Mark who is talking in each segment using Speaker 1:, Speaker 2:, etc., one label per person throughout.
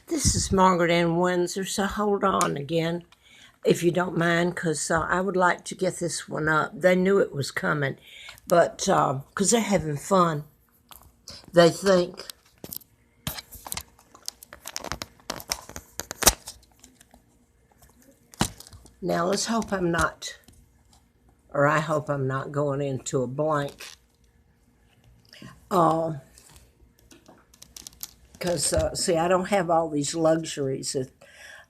Speaker 1: This is Margaret Ann Windsor, so hold on again, if you don't mind, because I would like to get this one up. They knew it was coming, but because they're having fun, they think. Now, let's hope I'm not, or I hope I'm not going into a blank. Because, see, I don't have all these luxuries that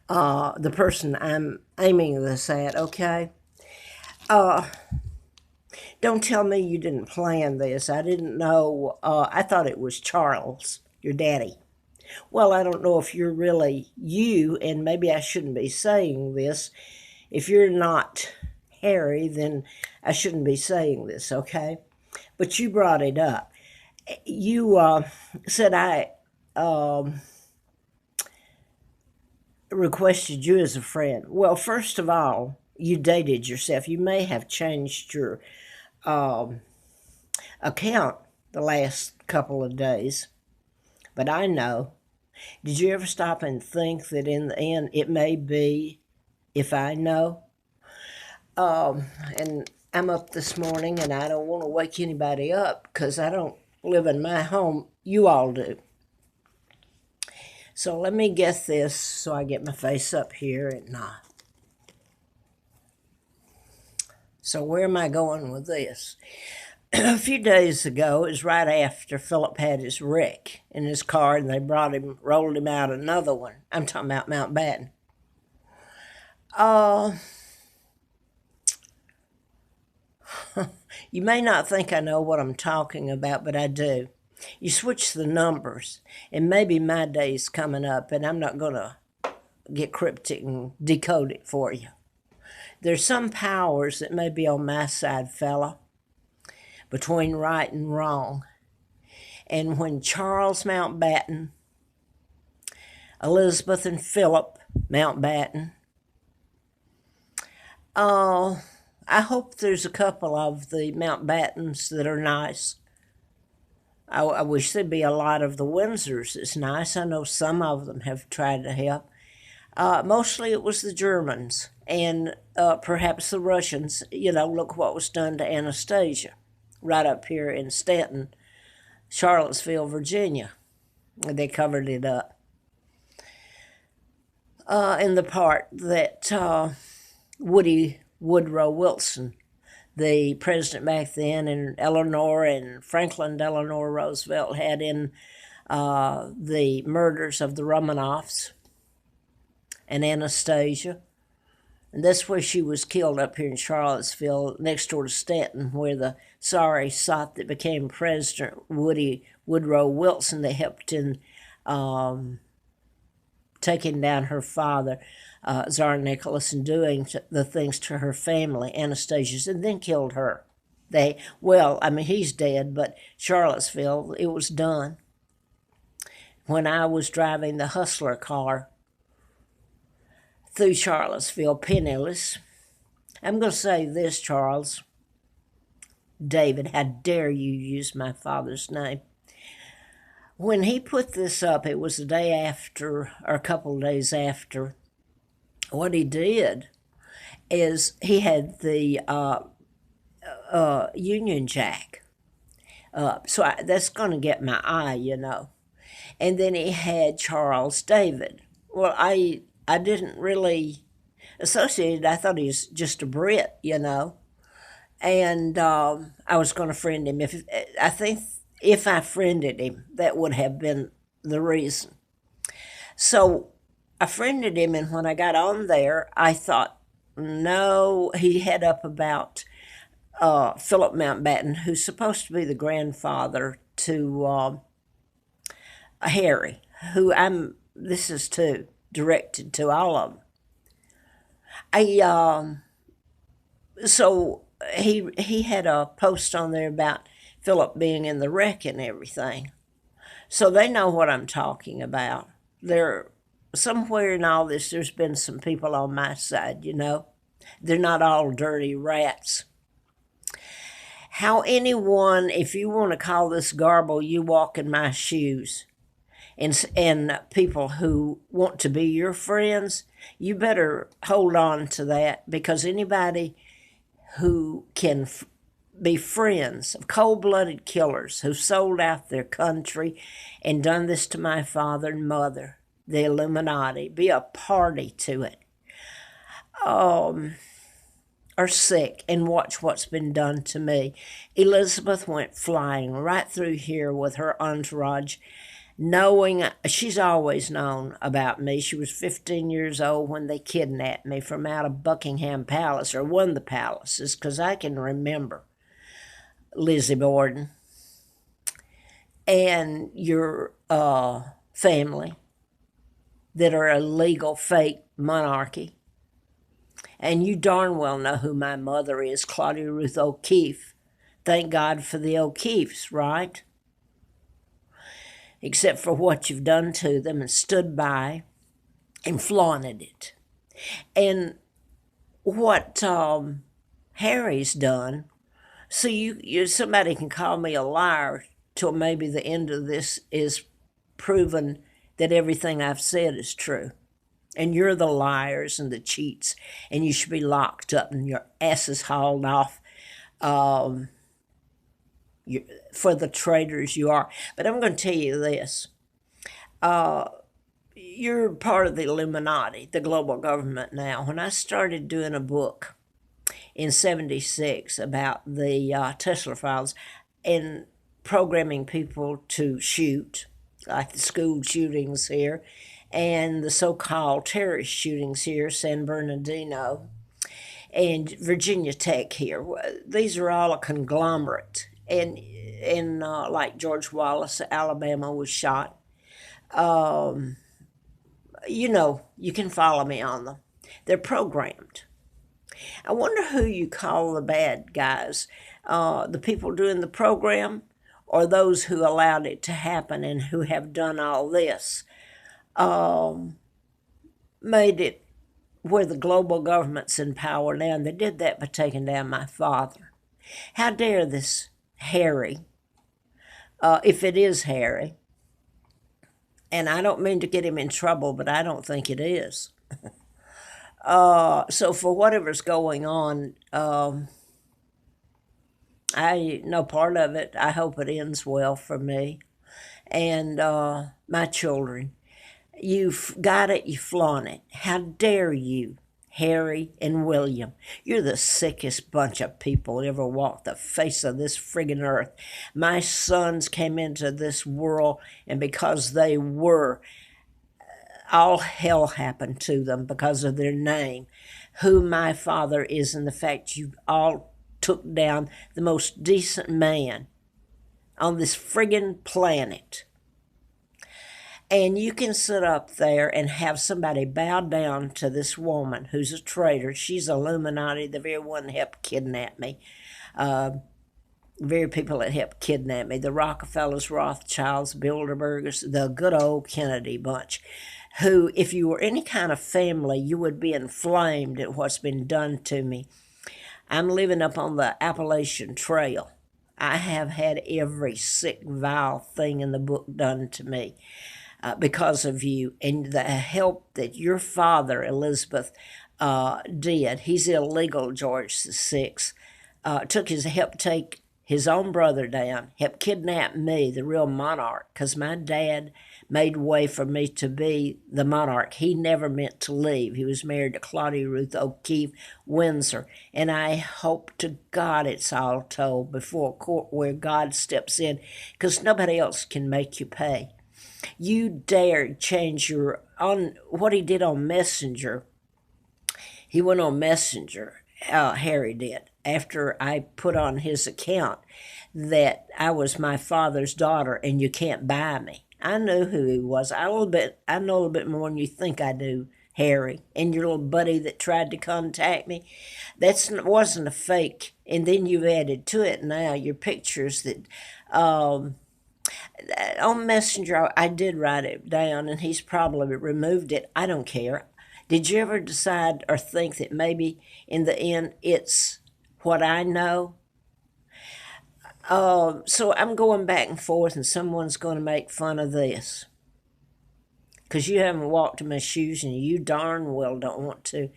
Speaker 1: the person I'm aiming this at, okay? Don't tell me you didn't plan this. I didn't know. I thought it was Charles, your daddy. Well, I don't know if you're really you, and maybe I shouldn't be saying this. If you're not Harry, then I shouldn't be saying this, okay? But you brought it up. You said I requested you as a friend. Well, first of all, you dated yourself. You may have changed your account the last couple of days, but I know. Did you ever stop and think that in the end it may be if I know? And I'm up this morning and I don't want to wake anybody up because I don't live in my home. You all do. So let me get this so I get my face up here and so where am I going with this? A few days ago, it was right after Philip had his wreck in his car and they rolled him out another one. I'm talking about Mountbatten. You may not think I know what I'm talking about, but I do. You switch the numbers, and maybe my day's coming up, and I'm not going to get cryptic and decode it for you. There's some powers that may be on my side, fella, between right and wrong. And when Charles Mountbatten, Elizabeth and Philip Mountbatten, I hope there's a couple of the Mountbattens that are nice. I wish there'd be a lot of the Windsors that's nice. I know some of them have tried to help. Mostly it was the Germans and perhaps the Russians. You know, look what was done to Anastasia right up here in Stanton, Charlottesville, Virginia. They covered it up. In the part that Woody Woodrow Wilson, the president back then, and Eleanor and Franklin Delano Roosevelt had in the murders of the Romanovs and Anastasia. And that's where she was killed up here in Charlottesville, next door to Stanton, where the sorry sot that became President Woodrow Wilson, they helped in taking down her father, Tsar Nicholas, and doing the things to her family, Anastasia's, and then killed her. He's dead, but Charlottesville, it was done. When I was driving the hustler car through Charlottesville, penniless, I'm going to say this, Charles. David, how dare you use my father's name? When he put this up, it was the day after, or a couple of days after. What he did is he had the Union Jack up. So that's going to get my eye, you know. And then he had Charles David. Well, I didn't really associate it. I thought he was just a Brit, you know. And I was going to friend him. I think if I friended him, that would have been the reason. So I friended him, and when I got on there, I thought, no, he had up about Philip Mountbatten, who's supposed to be the grandfather to Harry, this is too, directed to all of them. So he had a post on there about Philip being in the wreck and everything. So they know what I'm talking about. Somewhere in all this, there's been some people on my side, you know. They're not all dirty rats. How anyone, if you want to call this garble, you walk in my shoes. and people who want to be your friends, you better hold on to that, because anybody who can be friends of cold-blooded killers who sold out their country and done this to my father and mother, the Illuminati, be a party to it, are sick and watch what's been done to me. Elizabeth went flying right through here with her entourage, knowing she's always known about me. She was 15 years old when they kidnapped me from out of Buckingham Palace, or one of the palaces, because I can remember Lizzie Borden and your family that are a legal fake monarchy. And you darn well know who my mother is, Claudia Ruth O'Keefe. Thank God for the O'Keefes, right? Except for what you've done to them and stood by and flaunted it. And what Harry's done, so you somebody can call me a liar till maybe the end of this is proven that everything I've said is true. And you're the liars and the cheats, and you should be locked up and your asses hauled off for the traitors you are. But I'm going to tell you this. You're part of the Illuminati, the global government now. When I started doing a book in 76 about the Tesla files and programming people to shoot, like the school shootings here and the so-called terrorist shootings here, San Bernardino and Virginia Tech here. These are all a conglomerate. And like George Wallace, Alabama was shot. You can follow me on them. They're programmed. I wonder who you call the bad guys, the people doing the program, or those who allowed it to happen and who have done all this. Made it where the global government's in power now, and they did that by taking down my father. How dare this Harry, if it is Harry, and I don't mean to get him in trouble, but I don't think it is. So for whatever's going on, I know part of it. I hope it ends well for me and my children. You've got it, you flaunt it. How dare you, Harry and William? You're the sickest bunch of people that ever walked the face of this friggin' earth. My sons came into this world, and because they were, all hell happened to them because of their name, who my father is, and the fact you all took down the most decent man on this friggin' planet. And you can sit up there and have somebody bow down to this woman who's a traitor. She's Illuminati, the very one that helped kidnap me. The very people that helped kidnap me. The Rockefellers, Rothschilds, Bilderbergers, the good old Kennedy bunch. Who, if you were any kind of family, you would be inflamed at what's been done to me. I'm living up on the Appalachian Trail. I have had every sick, vile thing in the book done to me. Because of you and the help that your father, Elizabeth, did. He's illegal, George VI. Took his help take his own brother down, helped kidnap me, the real monarch, because my dad made way for me to be the monarch. He never meant to leave. He was married to Claudia Ruth O'Keefe Windsor. And I hope to God it's all told before a court where God steps in, because nobody else can make you pay. You dared change on what he did on Messenger. He went on Messenger, Harry did, after I put on his account that I was my father's daughter and you can't buy me. I knew who he was. I know a little bit more than you think I do, Harry, and your little buddy that tried to contact me. That wasn't a fake. And then you've added to it now your pictures that on Messenger, I did write it down, and he's probably removed it. I don't care. Did you ever decide or think that maybe in the end it's what I know? So I'm going back and forth, and someone's going to make fun of this. because you haven't walked in my shoes and you darn well don't want to.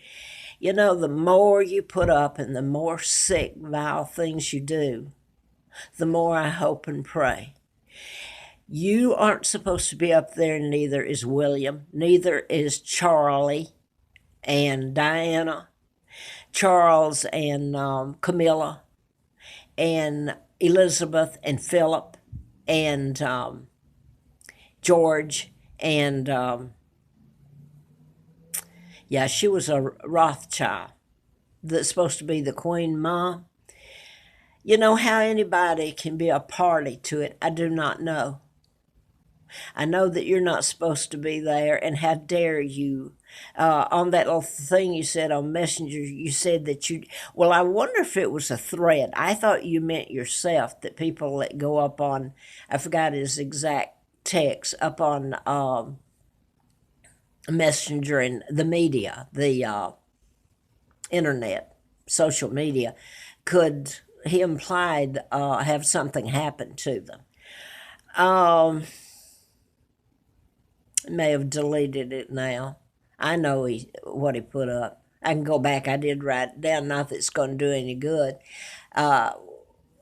Speaker 1: You know, the more you put up and the more sick, vile things you do, the more I hope and pray. You aren't supposed to be up there, neither is William, neither is Charlie and Diana, Charles and Camilla, and Elizabeth and Philip and George and yeah, she was a Rothschild that's supposed to be the Queen Mom. You know how anybody can be a party to it, I do not know. I know that you're not supposed to be there, and how dare you? On that little thing you said on Messenger, you said that you. Well, I wonder if it was a thread. I thought you meant yourself, that people that go up on, I forgot his exact text, up on Messenger and the media, the internet, social media, could, he implied, have something happen to them. May have deleted it now. I know what he put up. I can go back. I did write it down. Not that it's going to do any good.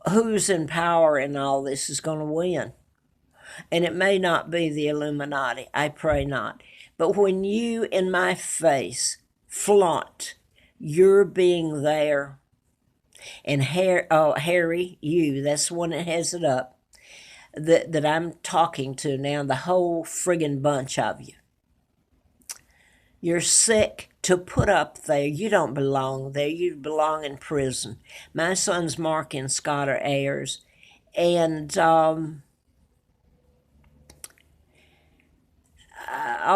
Speaker 1: Who's in power in all this is going to win. And it may not be the Illuminati. I pray not. But when you, in my face, flaunt your being there, and Harry, you, that's the one that has it up, that I'm talking to now, the whole friggin' bunch of you. You're sick to put up there. You don't belong there. You belong in prison. My sons Mark and Scott are heirs. And all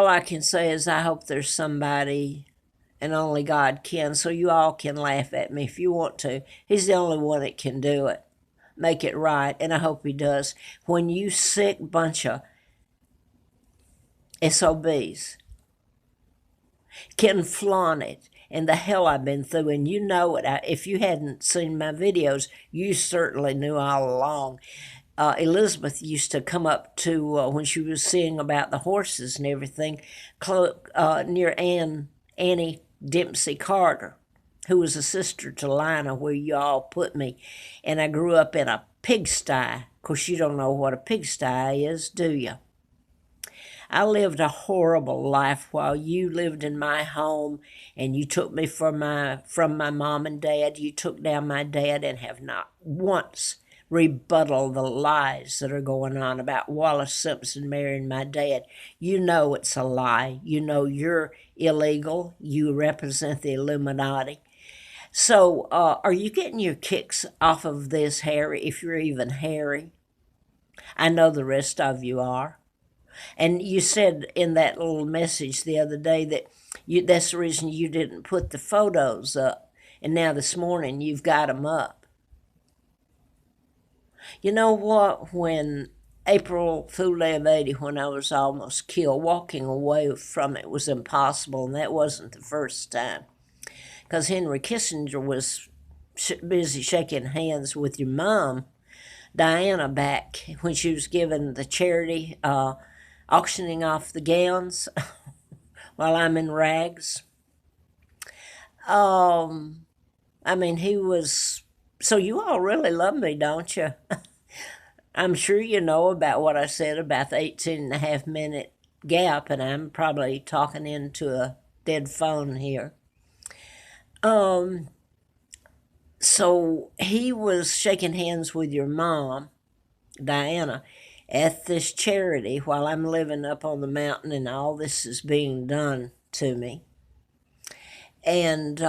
Speaker 1: I can say is I hope there's somebody, and only God can, so you all can laugh at me if you want to. He's the only one that can do it. Make it right, and I hope he does. When you sick bunch of SOBs can flaunt it, and the hell I've been through, and you know it. If you hadn't seen my videos, you certainly knew all along. Elizabeth used to come up to, when she was seeing about the horses and everything, near Annie Dempsey Carter, who was a sister to Lina, where you all put me. And I grew up in a pigsty. Of course, you don't know what a pigsty is, do you? I lived a horrible life while you lived in my home, and you took me from my mom and dad. You took down my dad and have not once rebuttal the lies that are going on about Wallace Simpson marrying my dad. You know it's a lie. You know you're illegal. You represent the Illuminati. So are you getting your kicks off of this, Harry, if you're even Harry? I know the rest of you are. And you said in that little message the other day that that's the reason you didn't put the photos up. And now this morning you've got them up. You know what? When April Fool Day of 80, when I was almost killed, walking away from it was impossible, and that wasn't the first time. Because Henry Kissinger was busy shaking hands with your mom, Diana, back when she was giving the charity, auctioning off the gowns while I'm in rags. I mean, he was. So you all really love me, don't you? I'm sure you know about what I said about the 18.5-minute gap, and I'm probably talking into a dead phone here. So he was shaking hands with your mom, Diana, at this charity while I'm living up on the mountain and all this is being done to me. And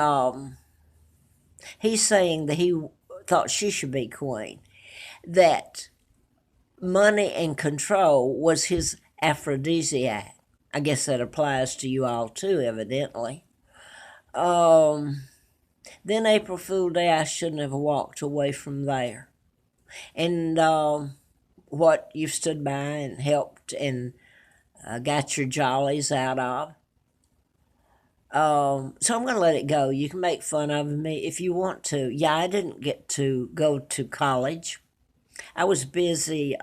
Speaker 1: he's saying that he thought she should be queen, that money and control was his aphrodisiac. I guess that applies to you all too, evidently. Then April Fool Day, I shouldn't have walked away from there. And what you've stood by and helped and got your jollies out of. So I'm going to let it go. You can make fun of me if you want to. Yeah, I didn't get to go to college. I was busy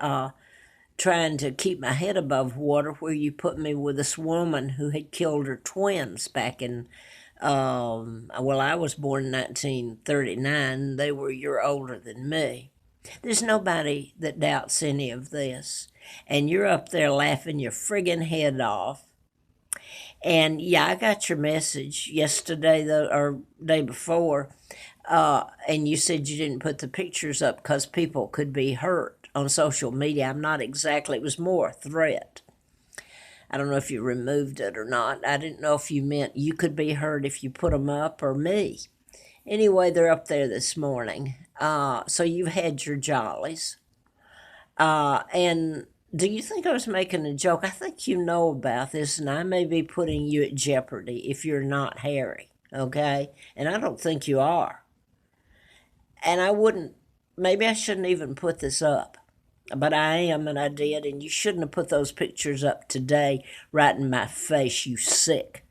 Speaker 1: trying to keep my head above water, where you put me with this woman who had killed her twins back in, well, I was born in 1939. They were a year older than me. There's nobody that doubts any of this. And you're up there laughing your friggin' head off. And yeah, I got your message yesterday, or day before, and you said you didn't put the pictures up because people could be hurt on social media. I'm not exactly, it was more a threat. I don't know if you removed it or not. I didn't know if you meant you could be hurt if you put them up, or me. Anyway, they're up there this morning. So you've had your jollies. And do you think I was making a joke? I think you know about this, and I may be putting you at jeopardy if you're not Harry, okay? And I don't think you are. And I wouldn't, maybe I shouldn't even put this up, but I am, and I did, and you shouldn't have put those pictures up today right in my face, you sick